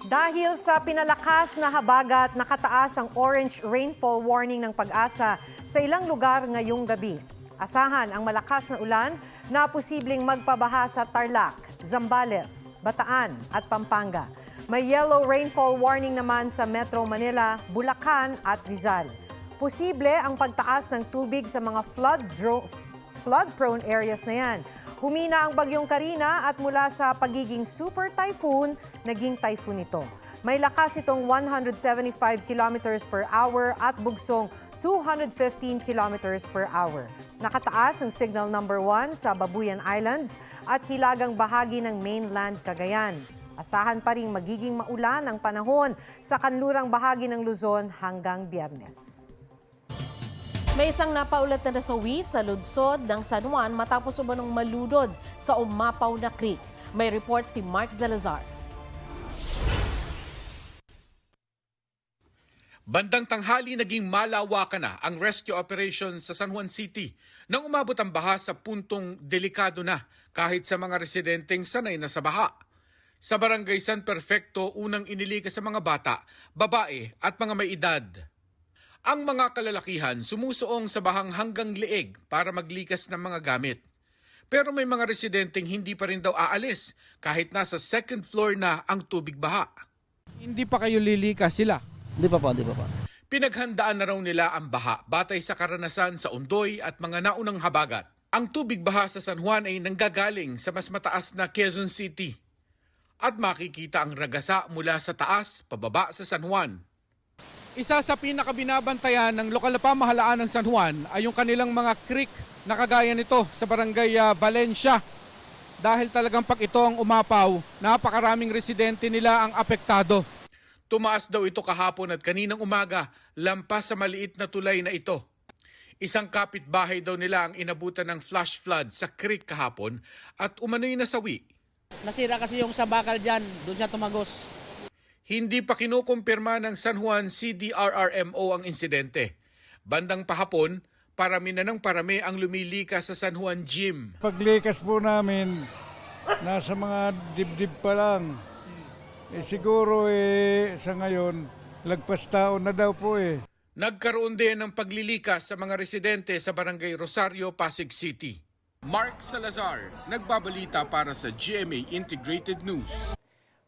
Dahil sa pinalakas na habagat, nakataas ang orange rainfall warning ng Pag-asa sa ilang lugar ngayong gabi. Asahan ang malakas na ulan na posibleng magpabaha sa Tarlac, Zambales, Bataan at Pampanga. May yellow rainfall warning naman sa Metro Manila, Bulacan at Rizal. Posible ang pagtaas ng tubig sa mga flood-prone areas na yan. Humina ang bagyong Karina at mula sa pagiging super typhoon, naging typhoon ito. May lakas itong 175 kilometers per hour at bugsong 215 kilometers per hour. Nakataas ang signal number 1 sa Babuyan Islands at hilagang bahagi ng mainland Cagayan. Asahan pa ring magiging maulan ang panahon sa kanlurang bahagi ng Luzon hanggang Biyernes. May isang napaulat na nasawi sa lungsod ng San Juan matapos umanong maludod sa umapaw na creek. May report si Mark Salazar. Bandang tanghali naging malawakan na ang rescue operation sa San Juan City nang umabot ang baha sa puntong delikado na kahit sa mga residenteng sanay na sa baha. Sa barangay San Perfecto, unang inilikas sa mga bata, babae at mga may edad. Ang mga kalalakihan sumusuong sa bahang hanggang leeg para maglikas ng mga gamit. Pero may mga residenteng hindi pa rin daw aalis kahit nasa second floor na ang tubig baha. Hindi pa kayo lilikas sila? Hindi pa po. Pinaghandaan na raw nila ang baha batay sa karanasan sa Ondoy at mga naunang habagat. Ang tubig baha sa San Juan ay nanggagaling sa mas mataas na Quezon City. At makikita ang ragasa mula sa taas pababa sa San Juan. Isa sa pinakabinabantayan ng lokal na pamahalaan ng San Juan ay yung kanilang mga creek na kagaya nito sa barangay Valencia. Dahil talagang pag ito ang umapaw, napakaraming residente nila ang apektado. Tumaas daw ito kahapon at kaninang umaga, lampas sa maliit na tulay na ito. Isang kapitbahay daw nila ang inabutan ng flash flood sa creek kahapon at umano'y nasawi. Nasira kasi yung sa bakal dyan, doon siya tumagos. Hindi pa kinukumpirma ng San Juan CDRRMO ang insidente. Bandang pahapon, parami na ng parami ang lumilikas sa San Juan Gym. Paglikas po namin, nasa mga dibdib pa lang. Siguro sa ngayon, lagpas taon na daw po Nagkaroon din ng paglilikas sa mga residente sa Barangay Rosario, Pasig City. Mark Salazar, nagbabalita para sa GMA Integrated News.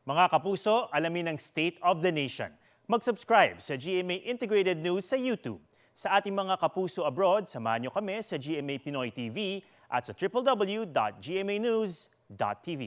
Mga kapuso, alamin ang State of the Nation. Mag-subscribe sa GMA Integrated News sa YouTube. Sa ating mga kapuso abroad, samahan niyo kami sa GMA Pinoy TV at sa www.gmanews.tv.